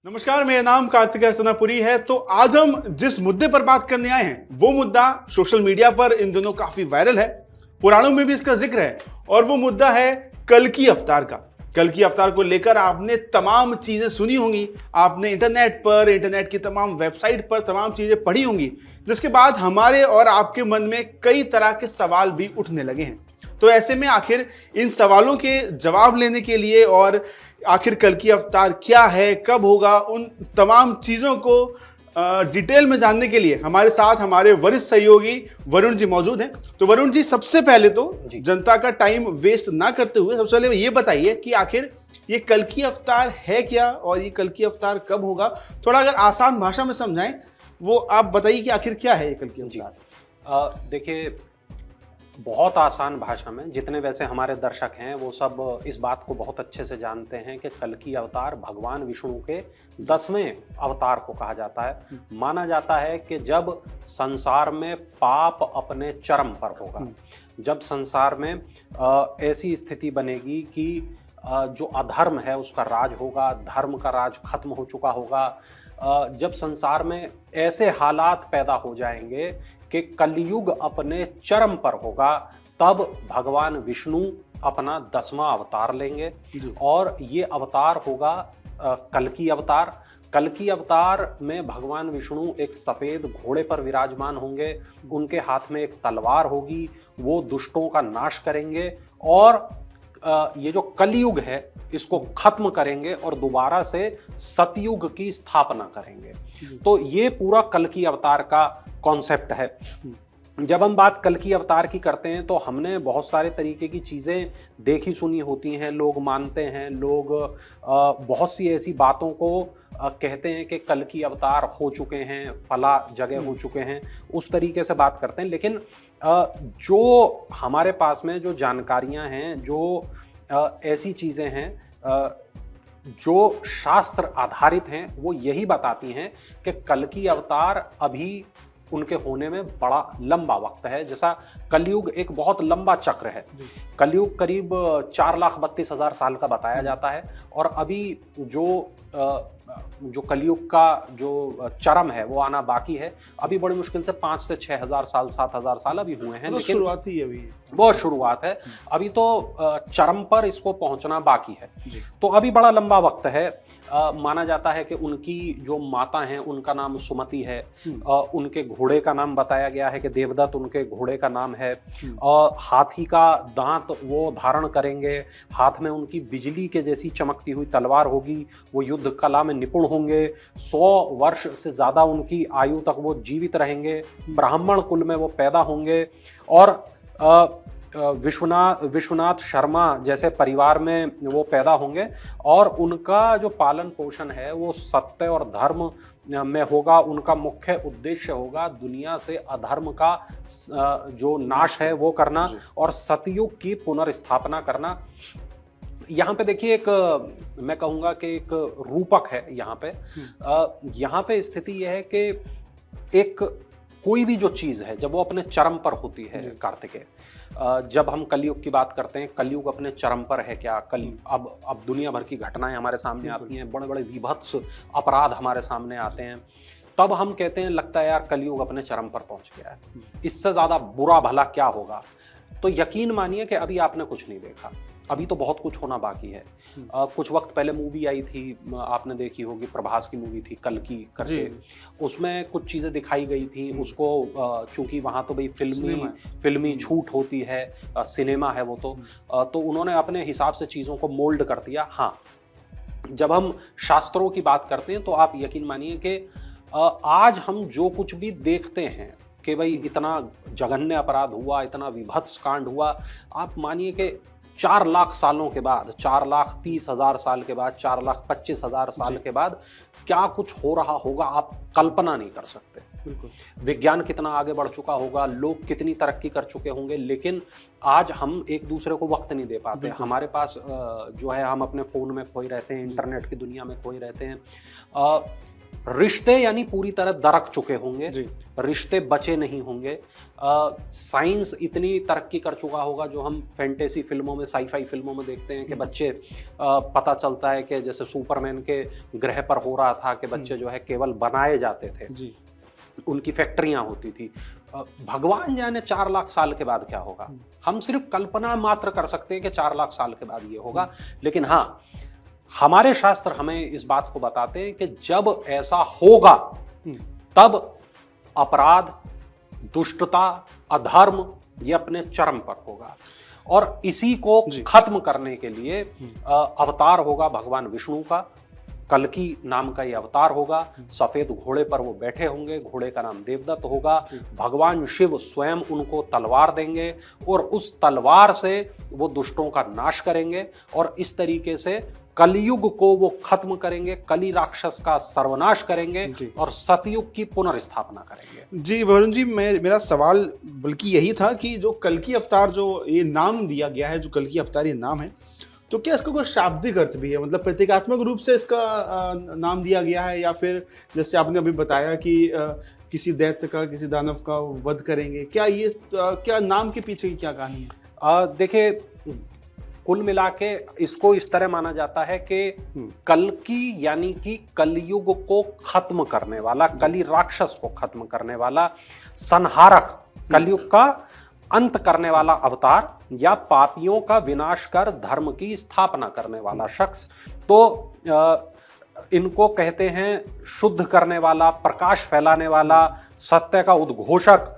नमस्कार, मेरा नाम कार्तिक अस्थनापुरी है। तो आज हम जिस मुद्दे पर बात करने आए हैं वो मुद्दा सोशल मीडिया पर इन दिनों काफी वायरल है, पुराणों में भी इसका जिक्र है, और वो मुद्दा है कल्कि अवतार का। कल्कि अवतार को लेकर आपने तमाम चीजें सुनी होंगी, आपने इंटरनेट की तमाम वेबसाइट पर तमाम चीजें पढ़ी होंगी, जिसके बाद हमारे और आपके मन में कई तरह के सवाल भी उठने लगे हैं। तो ऐसे में आखिर इन सवालों के जवाब लेने के लिए और आखिर कल्कि अवतार क्या है, कब होगा, उन तमाम चीज़ों को डिटेल में जानने के लिए हमारे साथ हमारे वरिष्ठ सहयोगी वरुण जी मौजूद हैं। तो वरुण जी, सबसे पहले तो जनता का टाइम वेस्ट ना करते हुए सबसे पहले ये बताइए कि आखिर ये कल्कि अवतार है क्या और ये कल्कि अवतार कब होगा। थोड़ा अगर आसान भाषा में समझाएं वो आप बताइए कि आखिर क्या है ये कल्कि अवतार। देखिए, बहुत आसान भाषा में, जितने वैसे हमारे दर्शक हैं वो सब इस बात को बहुत अच्छे से जानते हैं कि कल्कि अवतार भगवान विष्णु के 10वें अवतार को कहा जाता है। माना जाता है कि जब संसार में पाप अपने चरम पर होगा, जब संसार में ऐसी स्थिति बनेगी कि जो अधर्म है उसका राज होगा, धर्म का राज खत्म हो चुका होगा, जब संसार में ऐसे हालात पैदा हो जाएंगे कि कलयुग अपने चरम पर होगा, तब भगवान विष्णु अपना 10वां अवतार लेंगे और ये अवतार होगा कल्कि अवतार। कल्कि अवतार में भगवान विष्णु एक सफ़ेद घोड़े पर विराजमान होंगे, उनके हाथ में एक तलवार होगी, वो दुष्टों का नाश करेंगे और ये जो कलयुग है इसको खत्म करेंगे और दोबारा से सतयुग की स्थापना करेंगे। तो ये पूरा कल्कि अवतार का कॉन्सेप्ट है। जब हम बात कल्कि अवतार की करते हैं तो हमने बहुत सारे तरीके की चीज़ें देखी सुनी होती हैं, लोग मानते हैं, लोग बहुत सी ऐसी बातों को कहते हैं कि कल्कि अवतार हो चुके हैं, फला जगह हो चुके हैं, उस तरीके से बात करते हैं। लेकिन जो हमारे पास में जो जानकारियां हैं, जो ऐसी चीज़ें हैं जो शास्त्र आधारित हैं, वो यही बताती हैं कि कल्कि अवतार अभी उनके होने में बड़ा लंबा वक्त है। जैसा कलयुग एक बहुत लंबा चक्र है, कलयुग करीब 4,32,000 साल का बताया जाता है और अभी जो कलयुग का जो चरम है वो आना बाकी है। अभी बड़ी मुश्किल से 5 से 6,000 साल, 7,000 साल अभी हुए हैं, लेकिन शुरुआत ही अभी बहुत शुरुआत है, अभी तो चरम पर इसको पहुंचना बाकी है। तो अभी बड़ा लंबा वक्त है। माना जाता है कि उनकी जो माता हैं उनका नाम सुमति है, उनके घोड़े का नाम बताया गया है कि देवदत्त उनके घोड़े का नाम है, हाथी का दांत वो धारण करेंगे, हाथ में उनकी बिजली के जैसी चमकती हुई तलवार होगी, वो युद्ध कला में निपुण होंगे, 100 वर्ष से ज़्यादा उनकी आयु तक वो जीवित रहेंगे, ब्राह्मण कुल में वो पैदा होंगे और विश्वनाथ शर्मा जैसे परिवार में वो पैदा होंगे और उनका जो पालन पोषण है वो सत्य और धर्म में होगा। उनका मुख्य उद्देश्य होगा दुनिया से अधर्म का जो नाश है वो करना और सतयुग की पुनर्स्थापना करना। यहाँ पे देखिए, एक मैं कहूँगा कि एक रूपक है यहाँ पे स्थिति यह है कि एक कोई भी जो चीज़ है जब वो अपने चरम पर होती है, कार्तिकेय, जब हम कलयुग की बात करते हैं, कलयुग अपने चरम पर है क्या, अब दुनिया भर की घटनाएं हमारे सामने आती हैं, बड़े बड़े विभत्स अपराध हमारे सामने आते हैं, तब हम कहते हैं लगता है यार कलयुग अपने चरम पर पहुंच गया है, इससे ज़्यादा बुरा भला क्या होगा। तो यकीन मानिए कि अभी आपने कुछ नहीं देखा, अभी तो बहुत कुछ होना बाकी है। कुछ वक्त पहले मूवी आई थी, आपने देखी होगी, प्रभास की मूवी थी कल्कि करके, उसमें कुछ चीज़ें दिखाई गई थी। उसको चूंकि वहाँ तो भाई फिल्मी छूट होती है, सिनेमा है वो, तो उन्होंने अपने हिसाब से चीज़ों को मोल्ड कर दिया। हाँ, जब हम शास्त्रों की बात करते हैं तो आप यकीन मानिए कि आज हम जो कुछ भी देखते हैं कि भाई इतना जघन्य अपराध हुआ, इतना विभत्स कांड हुआ, आप मानिए कि 4 लाख सालों के बाद, 4,30,000 साल के बाद, 4,25,000 साल के बाद क्या कुछ हो रहा होगा आप कल्पना नहीं कर सकते। बिल्कुल, विज्ञान कितना आगे बढ़ चुका होगा, लोग कितनी तरक्की कर चुके होंगे, लेकिन आज हम एक दूसरे को वक्त नहीं दे पाते। हमारे पास जो है, हम अपने फ़ोन में खोए रहते हैं, इंटरनेट की दुनिया में खोए रहते हैं। रिश्ते यानी पूरी तरह दरक चुके होंगे, जी। रिश्ते बचे नहीं होंगे। साइंस इतनी तरक्की कर चुका होगा, जो हम फैंटेसी फिल्मों में, साईफाई फिल्मों में देखते हैं कि बच्चे पता चलता है कि जैसे सुपरमैन के ग्रह पर हो रहा था कि बच्चे जो है केवल बनाए जाते थे, जी। उनकी फैक्ट्रियां होती थी। भगवान जाने 4 लाख साल के बाद क्या होगा, हम सिर्फ कल्पना मात्र कर सकते हैं कि 4 लाख साल के बाद ये होगा। लेकिन हाँ, हमारे शास्त्र हमें इस बात को बताते हैं कि जब ऐसा होगा तब अपराध, दुष्टता, अधर्म ये अपने चरम पर होगा, और इसी को खत्म करने के लिए अवतार होगा भगवान विष्णु का। कल्कि नाम का ये अवतार होगा। सफेद घोड़े पर वो बैठे होंगे, घोड़े का नाम देवदत्त होगा। भगवान शिव स्वयं उनको तलवार देंगे और उस तलवार से वो दुष्टों का नाश करेंगे, और इस तरीके से कलयुग को वो खत्म करेंगे, कली राक्षस का सर्वनाश करेंगे और सतयुग की पुनर्स्थापना करेंगे। जी वरुण जी, मेरा सवाल बल्कि यही था कि जो कल्कि अवतार, जो ये नाम दिया गया है, जो कल्कि अवतार ये नाम है, तो क्या इसका कोई शाब्दिक अर्थ भी है? मतलब प्रतीकात्मक रूप से इसका नाम दिया गया है, या फिर जैसे आपने अभी बताया कि किसी दैत्य का, किसी दानव का वध करेंगे, क्या ये क्या नाम के पीछे की क्या कहानी है? देखिए, कुल मिला के इसको इस तरह माना जाता है कि कल्कि यानी कि कलयुग को खत्म करने वाला, कली राक्षस को खत्म करने वाला, संहारक, कलयुग का अंत करने वाला अवतार, या पापियों का विनाश कर धर्म की स्थापना करने वाला शख्स। तो इनको कहते हैं शुद्ध करने वाला, प्रकाश फैलाने वाला, सत्य का उद्घोषक।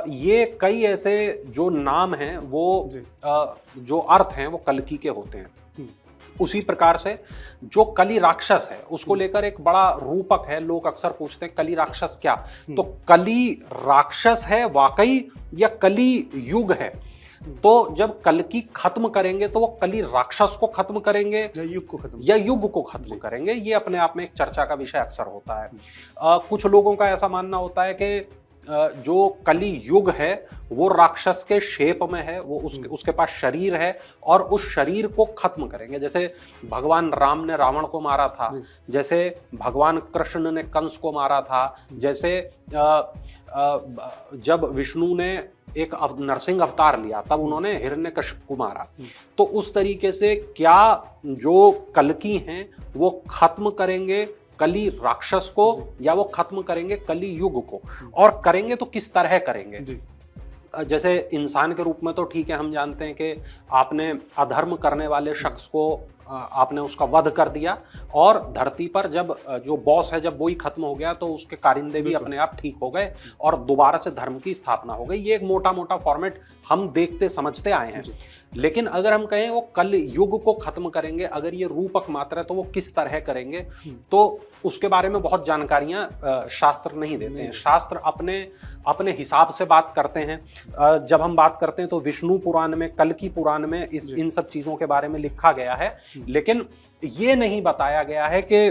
ये कई ऐसे जो नाम हैं, वो जो अर्थ हैं वो कल्कि के होते हैं। उसी प्रकार से जो कली राक्षस है उसको लेकर एक बड़ा रूपक है। लोग अक्सर पूछते हैं कली राक्षस क्या, तो कली राक्षस है वाकई या कली युग है? तो जब कल्कि खत्म करेंगे तो वो कली राक्षस को खत्म करेंगे या युग को खत्म करेंगे, ये अपने आप में एक चर्चा का विषय अक्सर होता है। कुछ लोगों का ऐसा मानना होता है कि जो कली युग है वो राक्षस के शेप में है, वो उसके पास शरीर है और उस शरीर को खत्म करेंगे। जैसे भगवान राम ने रावण को मारा था, जैसे भगवान कृष्ण ने कंस को मारा था, जैसे जब विष्णु ने एक नरसिंह अवतार लिया तब उन्होंने हिरण्यकश्यप को मारा। तो उस तरीके से क्या जो कल्कि हैं वो खत्म करेंगे कली राक्षस को, या वो खत्म करेंगे कली युग को? और करेंगे तो किस तरह करेंगे? जैसे इंसान के रूप में तो ठीक है, हम जानते हैं कि आपने अधर्म करने वाले शख्स को आपने उसका वध कर दिया, और धरती पर जब जो बॉस है जब वही खत्म हो गया तो उसके कारिंदे भी अपने आप ठीक हो गए और दोबारा से धर्म की स्थापना हो गई। ये एक मोटा मोटा फॉर्मेट हम देखते समझते आए हैं। लेकिन अगर हम कहें वो कल युग को खत्म करेंगे, अगर ये रूपक मात्र है तो वो किस तरह करेंगे, तो उसके बारे में बहुत जानकारियां शास्त्र नहीं देते हैं। शास्त्र अपने हिसाब से बात करते हैं। जब हम बात करते हैं तो विष्णु पुराण में, कल्कि पुराण में इन सब चीजों के बारे में लिखा गया है, लेकिन ये नहीं बताया गया है कि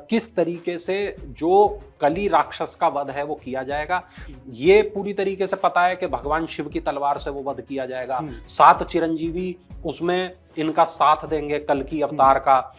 किस तरीके से जो कली राक्षस का वध है वो किया जाएगा। ये पूरी तरीके से पता है कि भगवान शिव की तलवार से वो वध किया जाएगा। 7 चिरंजीवी उसमें इनका साथ देंगे कल्कि अवतार का।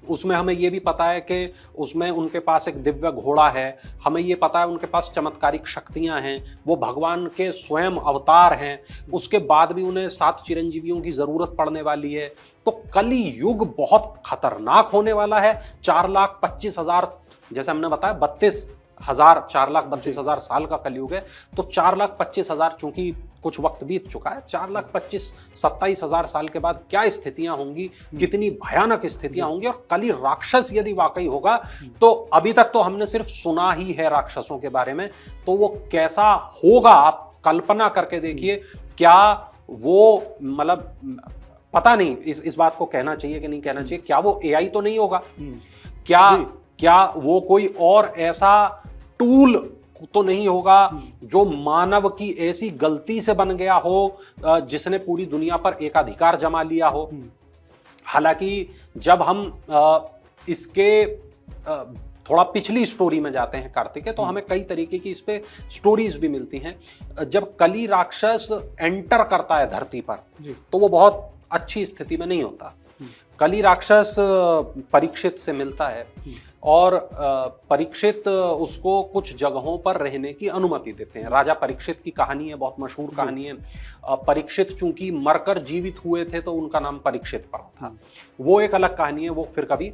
उसमें हमें ये भी पता है कि उसमें उनके पास एक दिव्य घोड़ा है, हमें ये पता है उनके पास चमत्कारिक शक्तियां हैं, वो भगवान के स्वयं अवतार हैं। उसके बाद भी उन्हें 7 चिरंजीवियों की जरूरत पड़ने वाली है। तो कली युग बहुत खतरनाक होने वाला है। 4,25,000, जैसे हमने बताया 32,000, 4,32,000 साल का कलयुग है। तो 4,25,000, चूंकि कुछ वक्त बीत चुका है, 4,25,000-27,000 साल के बाद क्या स्थितियां होंगी, कितनी भयानक स्थितियां होंगी। और कली राक्षस यदि वाकई होगा तो अभी तक तो हमने सिर्फ सुना ही है राक्षसों के बारे में, तो वो कैसा होगा आप कल्पना करके देखिए। क्या वो मतलब पता नहीं इस बात को कहना चाहिए कि नहीं कहना चाहिए। क्या वो AI तो नहीं होगा? क्या वो कोई और ऐसा टूल तो नहीं होगा जो मानव की ऐसी गलती से बन गया हो जिसने पूरी दुनिया पर एकाधिकार जमा लिया हो? हालांकि जब हम इसके थोड़ा पिछली स्टोरी में जाते हैं कार्तिक, तो हमें कई तरीके की इस पे स्टोरीज भी मिलती हैं। जब कली राक्षस एंटर करता है धरती पर तो वो बहुत अच्छी स्थिति में नहीं होता। कली राक्षस परीक्षित से मिलता है और परीक्षित उसको कुछ जगहों पर रहने की अनुमति देते हैं। राजा परीक्षित की कहानी है, बहुत मशहूर कहानी है। परीक्षित चूंकि मरकर जीवित हुए थे तो उनका नाम परीक्षित पड़ा था, वो एक अलग कहानी है, वो फिर कभी।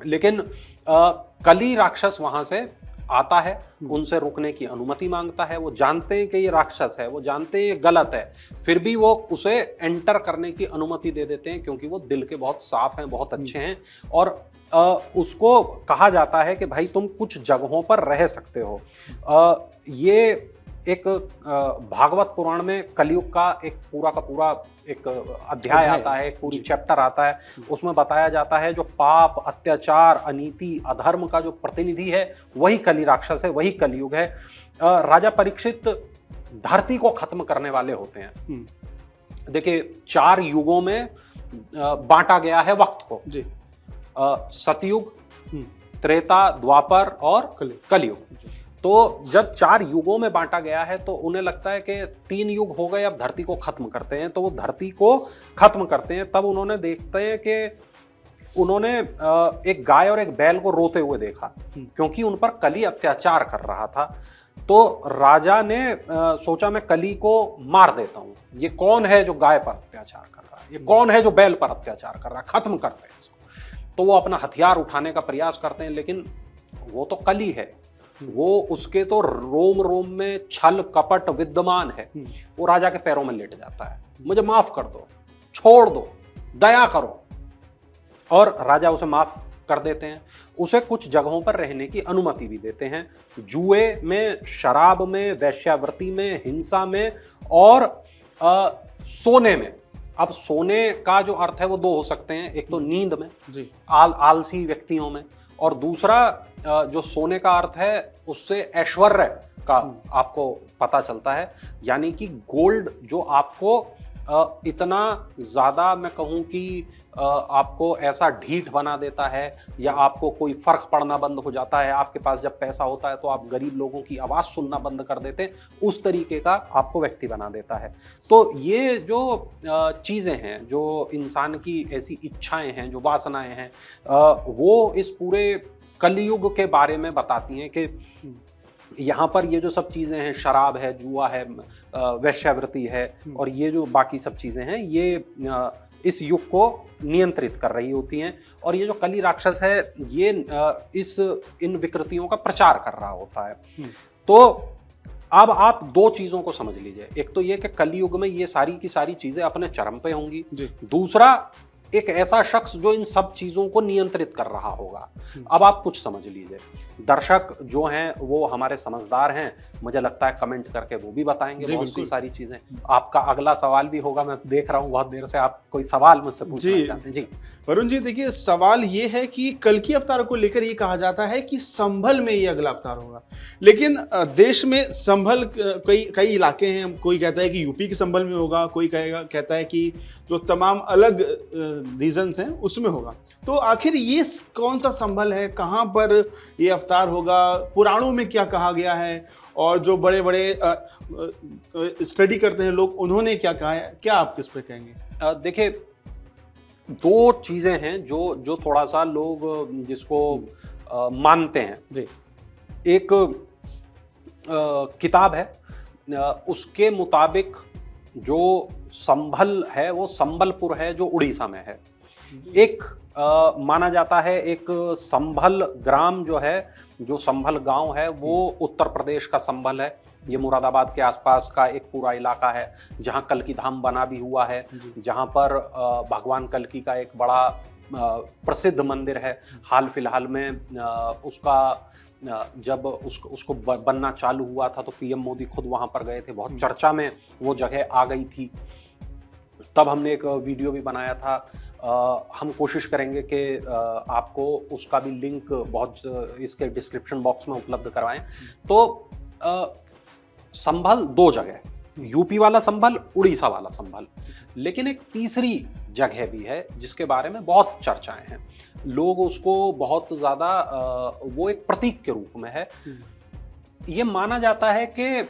लेकिन कली राक्षस वहां से आता है, उनसे रुकने की अनुमति मांगता है। वो जानते हैं कि ये राक्षस है, वो जानते हैं ये गलत है, फिर भी वो उसे एंटर करने की अनुमति दे देते हैं क्योंकि वो दिल के बहुत साफ हैं, बहुत अच्छे हैं। और उसको कहा जाता है कि भाई तुम कुछ जगहों पर रह सकते हो। ये एक भागवत पुराण में कलयुग का एक पूरा एक अध्याय आता है, एक पूरी चैप्टर आता है। उसमें बताया जाता है जो पाप, अत्याचार, अनीति, अधर्म का जो प्रतिनिधि है वही कली राक्षस है, वही कलयुग है। राजा परीक्षित धरती को खत्म करने वाले होते हैं। देखिए 4 युगों में बांटा गया है वक्त को जी। सतयुग, त्रेता, द्वापर और कलयुग। तो जब 4 युगों में बांटा गया है तो उन्हें लगता है कि 3 युग हो गए, अब धरती को खत्म करते हैं। तो वो धरती को खत्म करते हैं, तब उन्होंने देखते हैं कि उन्होंने एक गाय और एक बैल को रोते हुए देखा क्योंकि उन पर कली अत्याचार कर रहा था। तो राजा ने सोचा मैं कली को मार देता हूं, ये कौन है जो गाय पर अत्याचार कर रहा है, ये कौन है जो बैल पर अत्याचार कर रहा है, खत्म करते हैं इसको। तो वो अपना हथियार उठाने का प्रयास करते हैं, लेकिन वो तो कली है, वो उसके तो रोम रोम में छल कपट विद्यमान है। वो राजा के पैरों में लेट जाता है, मुझे माफ कर दो, छोड़ दो, दया करो। और राजा उसे माफ कर देते हैं, उसे कुछ जगहों पर रहने की अनुमति भी देते हैं, जुए में, शराब में, वेश्यावृत्ति में, हिंसा में और सोने में। अब सोने का जो अर्थ है वो 2 हो सकते हैं, एक तो नींद में जी, आलसी व्यक्तियों में, और दूसरा जो सोने का अर्थ है उससे ऐश्वर्य का आपको पता चलता है। यानी कि गोल्ड जो आपको इतना ज्यादा, मैं कहूं कि आपको ऐसा ढीठ बना देता है या आपको कोई फर्क पड़ना बंद हो जाता है। आपके पास जब पैसा होता है तो आप गरीब लोगों की आवाज सुनना बंद कर देते हैं, उस तरीके का आपको व्यक्ति बना देता है। तो ये जो चीजें हैं, जो इंसान की ऐसी इच्छाएं हैं, जो वासनाएं हैं, वो इस पूरे कलयुग के बारे में बताती हैं कि यहाँ पर ये जो सब चीजें हैं, शराब है, जुआ है, वेश्यावृत्ति है और ये जो बाकी सब चीजें हैं, ये इस युग को नियंत्रित कर रही होती हैं। और ये जो कली राक्षस है ये इन विकृतियों का प्रचार कर रहा होता है। तो अब आप 2 चीजों को समझ लीजिए, एक तो ये कि कलयुग में ये सारी की सारी चीजें अपने चरम पे होंगी, दूसरा एक ऐसा शख्स जो इन सब चीजों को नियंत्रित कर रहा होगा। अब आप कुछ समझ लीजिए, दर्शक जो हैं वो हमारे समझदार हैं, मुझे लगता है कमेंट करके वो भी बताएंगे बहुत सी सारी चीजें। आपका अगला सवाल भी होगा, मैं देख रहा हूं बहुत देर से आप कोई सवाल मुझसे पूछना चाहते हैं। जी वरुण जी, देखिए सवाल ये है कि कल्कि अवतार को लेकर ये कहा जाता है कि संभल में ये अगला अवतार होगा, लेकिन देश में संभल कई इलाके हैं। कोई कहता है कि यूपी के संभल में होगा, कोई कहता है कि जो तमाम अलग रीजन्स हैं उसमें होगा। तो आखिर ये कौन सा संभल है, कहाँ पर ये अवतार होगा, पुराणों में क्या कहा गया है, और जो बड़े बड़े स्टडी करते हैं लोग उन्होंने क्या कहा है, क्या आप किस पे कहेंगे? देखिए 2 चीजें हैं जो थोड़ा सा लोग जिसको मानते हैं जी। एक किताब है, उसके मुताबिक जो संभल है वो संबलपुर है जो उड़ीसा में है। एक माना जाता है एक संभल ग्राम जो है, जो संभल गांव है, वो उत्तर प्रदेश का संभल है। ये मुरादाबाद के आसपास का एक पूरा इलाका है जहां कल्कि धाम बना भी हुआ है, जहां पर भगवान कल्कि का एक बड़ा प्रसिद्ध मंदिर है। हाल फिलहाल में उसका जब उसको बनना चालू हुआ था तो पीएम मोदी खुद वहां पर गए थे, बहुत चर्चा में वो जगह आ गई थी। तब हमने एक वीडियो भी बनाया था। हम कोशिश करेंगे कि आपको उसका भी लिंक बहुत इसके डिस्क्रिप्शन बॉक्स में उपलब्ध करवाएं। तो संभल 2 जगह, यूपी वाला संभल, उड़ीसा वाला संभल, लेकिन एक तीसरी जगह भी है जिसके बारे में बहुत चर्चाएं हैं। लोग उसको बहुत ज़्यादा वो एक प्रतीक के रूप में है। ये माना जाता है कि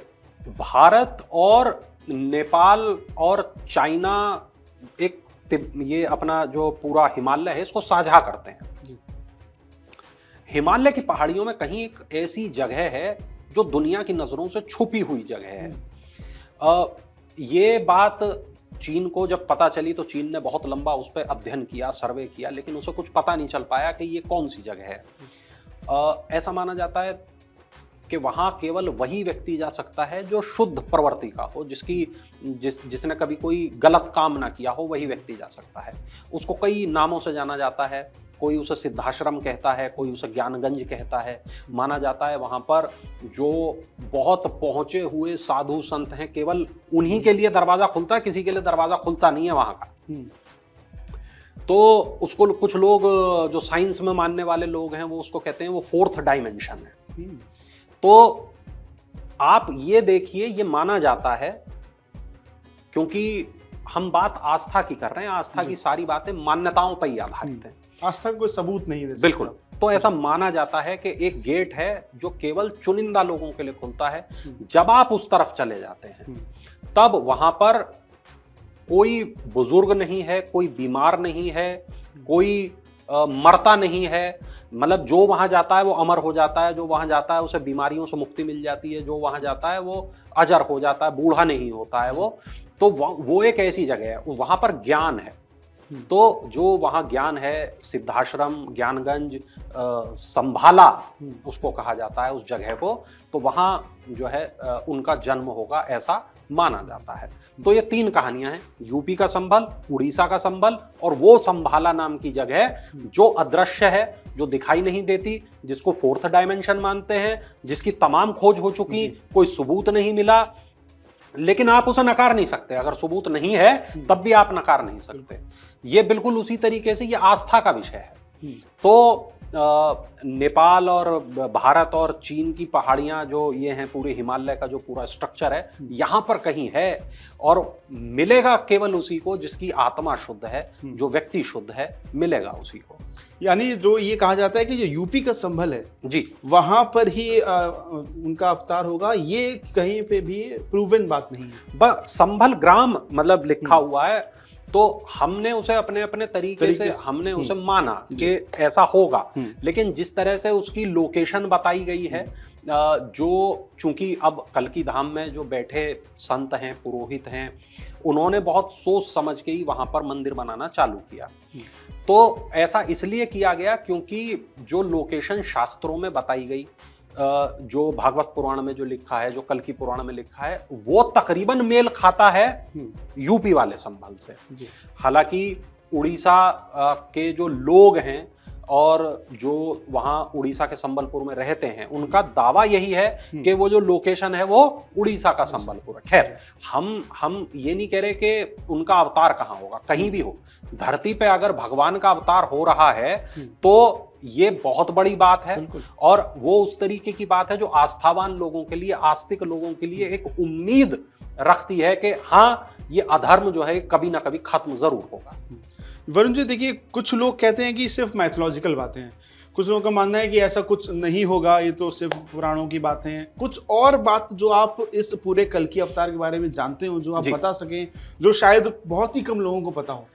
भारत और नेपाल और चाइना ये अपना जो पूरा हिमालय है इसको साझा करते हैं। हिमालय की पहाड़ियों में कहीं एक ऐसी जगह है जो दुनिया की नजरों से छुपी हुई जगह है। ये बात चीन को जब पता चली तो चीन ने बहुत लंबा उस पर अध्ययन किया, सर्वे किया, लेकिन उसे कुछ पता नहीं चल पाया कि ये कौन सी जगह है। ऐसा माना जाता है कि वहाँ केवल वही व्यक्ति जा सकता है जो शुद्ध प्रवृत्ति का हो, जिसने कभी कोई गलत काम ना किया हो, वही व्यक्ति जा सकता है। उसको कई नामों से जाना जाता है, कोई उसे सिद्धाश्रम कहता है, कोई उसे ज्ञानगंज कहता है। माना जाता है वहाँ पर जो बहुत पहुँचे हुए साधु संत हैं, केवल उन्हीं के लिए दरवाज़ा खुलता है, किसी के लिए दरवाज़ा खुलता नहीं है वहाँ का। तो उसको कुछ लोग जो साइंस में मानने वाले लोग हैं वो उसको कहते हैं वो फोर्थ डायमेंशन है। तो आप ये देखिए, ये माना जाता है, क्योंकि हम बात आस्था की कर रहे हैं, आस्था की सारी बातें मान्यताओं पर ही आधारित हैं, आस्था का कोई सबूत नहीं है। बिल्कुल। तो ऐसा माना जाता है कि एक गेट है जो केवल चुनिंदा लोगों के लिए खुलता है। जब आप उस तरफ चले जाते हैं तब वहां पर कोई बुजुर्ग नहीं है, कोई बीमार नहीं है, कोई मरता नहीं है। मतलब जो वहां जाता है वो अमर हो जाता है, जो वहां जाता है उसे बीमारियों से मुक्ति मिल जाती है, जो वहां जाता है वो अजर हो जाता है, बूढ़ा नहीं होता है वो। तो वो एक ऐसी जगह है, वहां पर ज्ञान है। तो जो वहाँ ज्ञान है, सिद्धाश्रम, ज्ञानगंज, संभाला उसको कहा जाता है उस जगह को, तो वहाँ जो है उनका जन्म होगा ऐसा माना जाता है। तो ये तीन कहानियां हैं, यूपी का संभल, उड़ीसा का संभल और वो संभाला नाम की जगह जो अदृश्य है, जो दिखाई नहीं देती, जिसको फोर्थ डायमेंशन मानते हैं, जिसकी तमाम खोज हो चुकी, कोई सबूत नहीं मिला, लेकिन आप उसे नकार नहीं सकते। अगर सबूत नहीं है तब भी आप नकार नहीं सकते। ये बिल्कुल उसी तरीके से ये आस्था का विषय है। तो नेपाल और भारत और चीन की पहाड़ियां जो ये हैं, पूरे हिमालय का जो पूरा स्ट्रक्चर है, यहाँ पर कहीं है और मिलेगा केवल उसी को जिसकी आत्मा शुद्ध है, जो व्यक्ति शुद्ध है, मिलेगा उसी को। यानी जो ये कहा जाता है कि जो यूपी का संभल है जी, वहां पर ही उनका अवतार होगा, ये कहीं पे भी प्रूवन बात नहीं है। बस संभल ग्राम मतलब लिखा हुआ है, तो हमने उसे अपने अपने तरीके से हमने उसे माना कि ऐसा होगा। लेकिन जिस तरह से उसकी लोकेशन बताई गई है, जो चूंकि अब कल्की धाम में जो बैठे संत हैं, पुरोहित हैं, उन्होंने बहुत सोच समझ के ही वहां पर मंदिर बनाना चालू किया। तो ऐसा इसलिए किया गया क्योंकि जो लोकेशन शास्त्रों में बताई गई, जो भागवत पुराण में जो लिखा है, जो कल्की पुराण में लिखा है, वो तकरीबन मेल खाता है यूपी वाले संभल से। हालांकि उड़ीसा के जो लोग हैं और जो वहाँ उड़ीसा के संबलपुर में रहते हैं, उनका दावा यही है कि वो जो लोकेशन है वो उड़ीसा का संबलपुर है। खैर, हम ये नहीं कह रहे कि उनका अवतार कहाँ होगा, कहीं भी हो। धरती पे अगर भगवान का अवतार हो रहा है तो ये बहुत बड़ी बात है, और वो उस तरीके की बात है जो आस्थावान लोगों के लिए, आस्तिक लोगों के लिए एक उम्मीद रखती है कि हाँ, ये अधर्म जो है कभी ना कभी खत्म जरूर होगा। वरुण जी, देखिए, कुछ लोग कहते हैं कि सिर्फ मैथोलॉजिकल बातें हैं, कुछ लोगों का मानना है कि ऐसा कुछ नहीं होगा, ये तो सिर्फ पुराणों की बातें हैं। कुछ और बात जो आप इस पूरे कल्की अवतार के बारे में जानते हो, जो आप बता सकें, जो शायद बहुत ही कम लोगों को पता हो?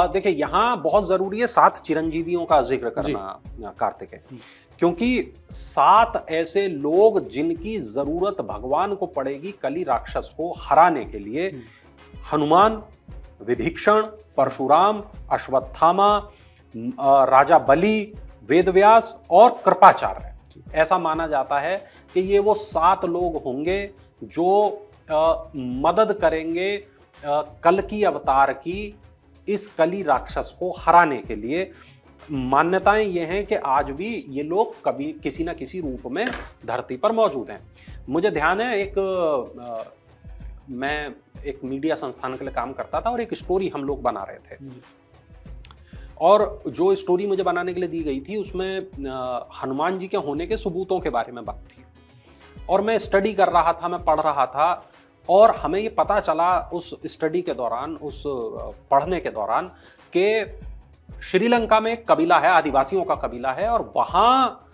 देखिए, यहाँ बहुत जरूरी है 7 चिरंजीवियों का जिक्र करना कार्तिक है, क्योंकि 7 ऐसे लोग जिनकी जरूरत भगवान को पड़ेगी कली राक्षस को हराने के लिए। हनुमान, विभीषण, परशुराम, अश्वत्थामा, राजा बलि, वेदव्यास और कृपाचार्य। ऐसा माना जाता है कि ये वो 7 लोग होंगे जो मदद करेंगे कल्की अवतार की इस कली राक्षस को हराने के लिए। मान्यताएं ये हैं कि आज भी ये लोग कभी किसी न किसी रूप में धरती पर मौजूद हैं। मुझे ध्यान है, मैं एक मीडिया संस्थान के लिए काम करता था और एक स्टोरी हम लोग बना रहे थे, और जो स्टोरी मुझे बनाने के लिए दी गई थी उसमें हनुमान जी के होने के सबूतों के बारे में बात थी, और मैं स्टडी कर रहा था, मैं पढ़ रहा था, और हमें ये पता चला उस स्टडी के दौरान, उस पढ़ने के दौरान, कि श्रीलंका में एक कबीला है, आदिवासियों का कबीला है, और वहाँ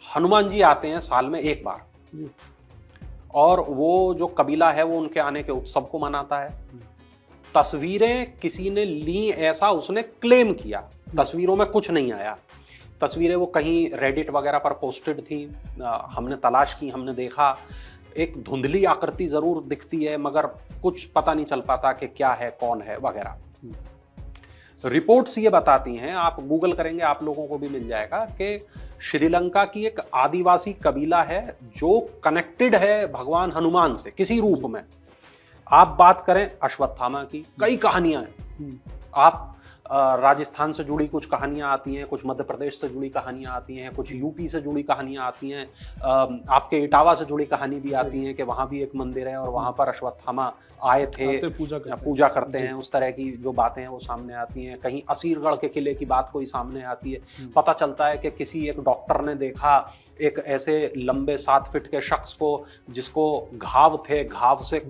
हनुमान जी आते हैं साल में एक बार, और वो जो कबीला है वो उनके आने के उत्सव को मनाता है। तस्वीरें किसी ने ली ऐसा उसने क्लेम किया, तस्वीरों में कुछ नहीं आया, तस्वीरें वो कहीं रेडिट वगैरह पर पोस्टेड थी, हमने तलाश की, हमने देखा, एक धुंधली आकृति जरूर दिखती है मगर कुछ पता नहीं चल पाता कि क्या है, कौन है वगैरह। रिपोर्ट्स ये बताती हैं, आप गूगल करेंगे आप लोगों को भी मिल जाएगा, कि श्रीलंका की एक आदिवासी कबीला है जो कनेक्टेड है भगवान हनुमान से किसी रूप में। आप बात करें अश्वत्थामा की, कई कहानियां हैं। आप राजस्थान से जुड़ी कुछ कहानियां आती हैं, कुछ मध्य प्रदेश से जुड़ी कहानियां आती हैं, कुछ यूपी से जुड़ी कहानियां आती हैं, आपके इटावा से जुड़ी कहानी भी आती है कि वहाँ भी एक मंदिर है और वहाँ पर अश्वत्थामा आए थे, पूजा करते हैं। उस तरह की जो बातें हैं वो सामने आती हैं। कहीं असीरगढ़ के किले की बात कोई सामने आती है। पता चलता है कि किसी एक डॉक्टर ने देखा एक ऐसे लंबे 7 फीट के शख्स को जिसको घाव थे, घाव से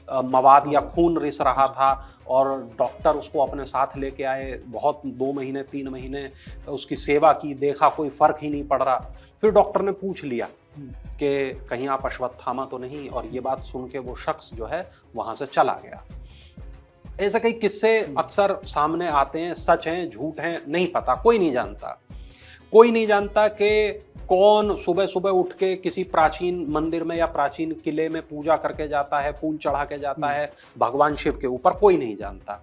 मवाद या खून रिस रहा था, और डॉक्टर उसको अपने साथ लेके आए। बहुत 2 महीने 3 महीने उसकी सेवा की, देखा कोई फर्क ही नहीं पड़ रहा। फिर डॉक्टर ने पूछ लिया कि कहीं आप अश्वत्थामा तो नहीं, और ये बात सुन के वो शख्स जो है वहां से चला गया। ऐसे कई किस्से अक्सर सामने आते हैं, सच हैं झूठ हैं नहीं पता, कोई नहीं जानता। कोई नहीं जानता कि कौन सुबह सुबह उठ के किसी प्राचीन मंदिर में या प्राचीन किले में पूजा करके जाता है, फूल चढ़ा के जाता है भगवान शिव के ऊपर, कोई नहीं जानता।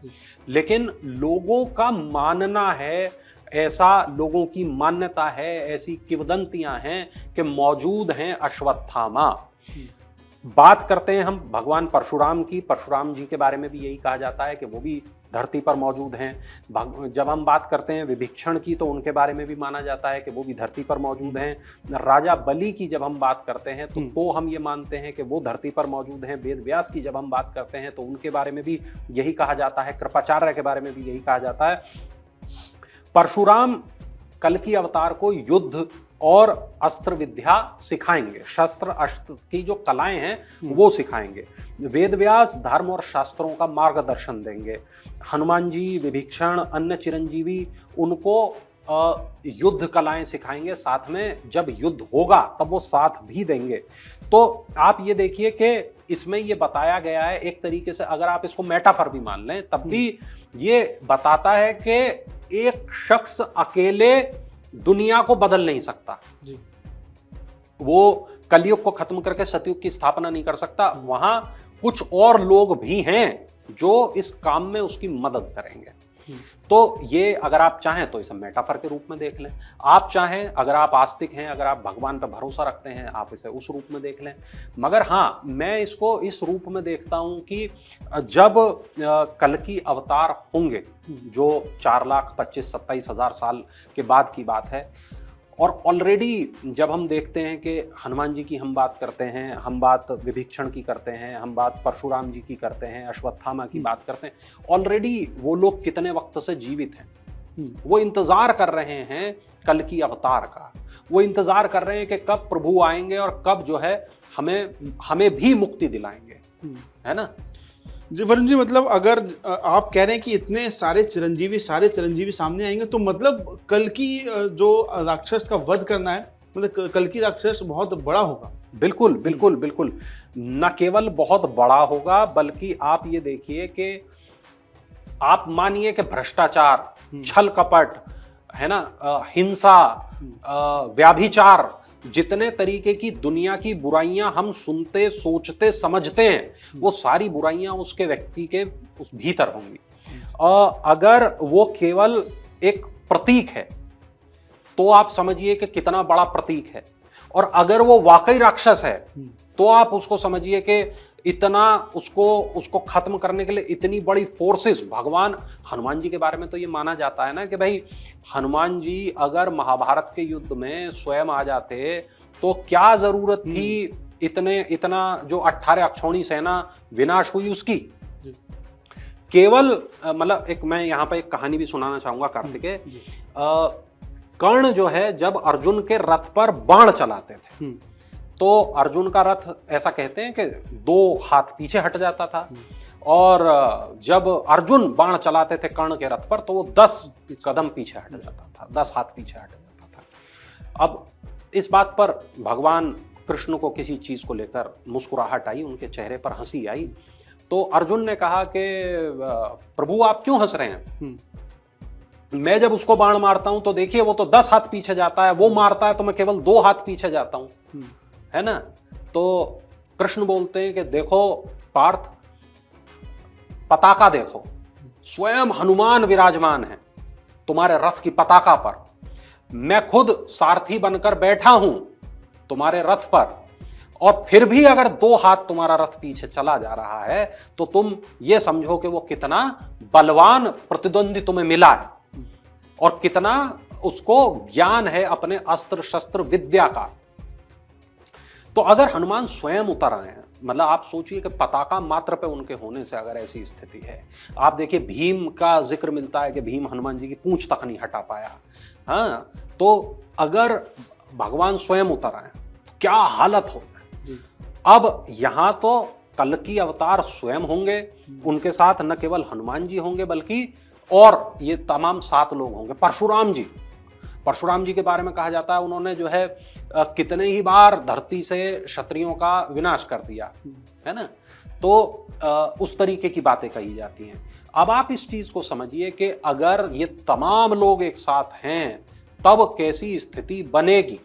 लेकिन लोगों का मानना है, ऐसा लोगों की मान्यता है, ऐसी किंवदंतियां हैं कि मौजूद हैं अश्वत्थामा। बात करते हैं हम भगवान परशुराम की। परशुराम जी के बारे में भी यही कहा जाता है कि वो भी धरती पर मौजूद हैं। जब हम बात करते हैं विभीषण की तो उनके बारे में भी माना जाता है कि वो भी धरती पर मौजूद हैं। राजा बलि की जब हम बात करते हैं तो हम ये मानते हैं कि वो धरती पर मौजूद हैं। वेद व्यास की जब हम बात करते हैं तो उनके बारे में भी यही कहा जाता है। कृपाचार्य के बारे में भी यही कहा जाता है। परशुराम कल्कि अवतार को युद्ध और अस्त्र विद्या सिखाएंगे, शस्त्र अस्त्र की जो कलाएं हैं वो सिखाएंगे। वेद व्यास धर्म और शास्त्रों का मार्गदर्शन देंगे। हनुमान जी, विभीषण, अन्य चिरंजीवी उनको युद्ध कलाएं सिखाएंगे। साथ में जब युद्ध होगा तब वो साथ भी देंगे। तो आप ये देखिए कि इसमें ये बताया गया है, एक तरीके से अगर आप इसको मेटाफर भी मान लें तब भी ये बताता है कि एक शख्स अकेले दुनिया को बदल नहीं सकता जी। वो कलयुग को खत्म करके सतयुग की स्थापना नहीं कर सकता। वहां कुछ और लोग भी हैं जो इस काम में उसकी मदद करेंगे। तो ये अगर आप चाहें तो इसे मेटाफर के रूप में देख लें। आप चाहें, अगर आप आस्तिक हैं, अगर आप भगवान पर भरोसा रखते हैं, आप इसे उस रूप में देख लें। मगर हाँ, मैं इसको इस रूप में देखता हूं कि जब कल्कि अवतार होंगे, जो 4,25,27,000 साल के बाद की बात है, और ऑलरेडी जब हम देखते हैं कि हनुमान जी की हम बात करते हैं, हम बात विभीषण की करते हैं, हम बात परशुराम जी की करते हैं, अश्वत्थामा की बात करते हैं, ऑलरेडी वो लोग कितने वक्त से जीवित हैं। वो इंतजार कर रहे हैं कल्कि अवतार का। वो इंतजार कर रहे हैं कि कब प्रभु आएंगे और कब जो है हमें भी मुक्ति दिलाएंगे, है ना जी। वरुण जी, मतलब अगर आप कह रहे हैं कि इतने सारे चिरंजीवी सामने आएंगे तो मतलब कल्कि जो राक्षस का वध करना है, मतलब कल्कि राक्षस बहुत बड़ा होगा। बिल्कुल बिल्कुल बिल्कुल। न केवल बहुत बड़ा होगा बल्कि आप ये देखिए कि आप मानिए कि भ्रष्टाचार, छल कपट, है ना, हिंसा, व्याभिचार, जितने तरीके की दुनिया की बुराइयां हम सुनते, सोचते, समझते हैं, वो सारी बुराइयां उसके व्यक्ति के उस भीतर होंगी। अगर वो केवल एक प्रतीक है तो आप समझिए कि कितना बड़ा प्रतीक है, और अगर वो वाकई राक्षस है तो आप उसको समझिए कि इतना उसको खत्म करने के लिए इतनी बड़ी फोर्सेस। भगवान हनुमान जी के बारे में तो ये माना जाता है ना कि भाई हनुमान जी अगर महाभारत के युद्ध में स्वयं आ जाते तो क्या जरूरत थी इतना जो 18 अक्षौणी सेना विनाश हुई उसकी। केवल मतलब एक मैं यहाँ पे एक कहानी भी सुनाना चाहूंगा कार्तिकेय। कर्ण जो है जब अर्जुन के रथ पर बाण चलाते थे तो अर्जुन का रथ ऐसा कहते हैं कि 2 हाथ पीछे हट जाता था, और जब अर्जुन बाण चलाते थे कर्ण के रथ पर तो वो 10 कदम पीछे हट जाता था, 10 हाथ पीछे हट जाता था। अब इस बात पर भगवान कृष्ण को किसी चीज को लेकर मुस्कुराहट आई, उनके चेहरे पर हंसी आई। तो अर्जुन ने कहा कि प्रभु आप क्यों हंस रहे हैं? मैं जब उसको बाण मारता हूं तो देखिए वो तो 10 हाथ पीछे जाता है, वो मारता है तो मैं केवल 2 हाथ पीछे जाता हूं, है ना। तो कृष्ण बोलते हैं कि देखो पार्थ, पताका देखो, स्वयं हनुमान विराजमान है तुम्हारे रथ की पताका पर, मैं खुद सारथी बनकर बैठा हूं तुम्हारे रथ पर, और फिर भी अगर 2 हाथ तुम्हारा रथ पीछे चला जा रहा है तो तुम ये समझो कि वो कितना बलवान प्रतिद्वंदी तुम्हें मिला है और कितना उसको ज्ञान है अपने अस्त्र शस्त्र विद्या का। तो अगर हनुमान स्वयं उतर आए हैं, मतलब आप सोचिए कि पताका मात्र पे उनके होने से अगर ऐसी स्थिति है, आप देखिए भीम का जिक्र मिलता है कि भीम हनुमान जी की पूंछ तक नहीं हटा पाया। हाँ, तो अगर भगवान स्वयं उतर आए तो क्या हालत हो। अब यहां तो कल्कि अवतार स्वयं होंगे, उनके साथ न केवल हनुमान जी होंगे बल्कि और ये तमाम 7 लोग होंगे। परशुराम जी के बारे में कहा जाता है उन्होंने जो है कितने ही बार धरती से क्षत्रियों का विनाश कर दिया, है ना। तो उस तरीके की बातें कही जाती हैं। अब आप इस चीज को समझिए कि अगर ये तमाम लोग एक साथ हैं तब कैसी स्थिति बनेगी,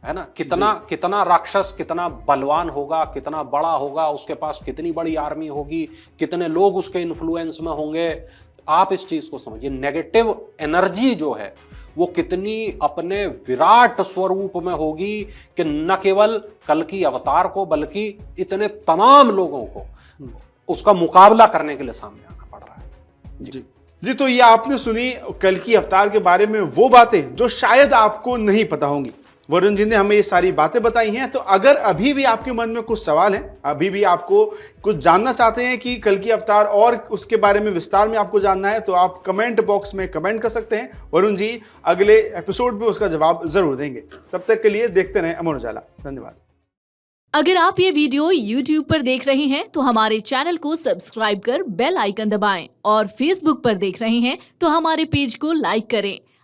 है ना। कितना राक्षस कितना बलवान होगा, कितना बड़ा होगा, उसके पास कितनी बड़ी आर्मी होगी, कितने लोग उसके इन्फ्लुएंस में होंगे। आप इस चीज को समझिए, नेगेटिव एनर्जी जो है वो कितनी अपने विराट स्वरूप में होगी कि न केवल कल्कि अवतार को बल्कि इतने तमाम लोगों को उसका मुकाबला करने के लिए सामने आना पड़ रहा है। जी, तो ये आपने सुनी कल्कि अवतार के बारे में वो बातें जो शायद आपको नहीं पता होंगी। वरुण जी ने हमें ये सारी बातें बताई हैं। तो अगर अभी भी आपके मन में कुछ सवाल हैं, अभी भी आपको कुछ जानना चाहते हैं कि कल्कि अवतार और उसके बारे में विस्तार में आपको जानना है, तो आप कमेंट बॉक्स में कमेंट कर सकते हैं। वरुण जी अगले एपिसोड में उसका जवाब जरूर देंगे। तब तक के लिए देखते रहें अमर उजाला। धन्यवाद। अगर आप ये वीडियो YouTube पर देख रहे हैं तो हमारे चैनल को सब्सक्राइब कर बेल आइकन दबाएं, और Facebook पर देख रहे हैं तो हमारे पेज को लाइक करें।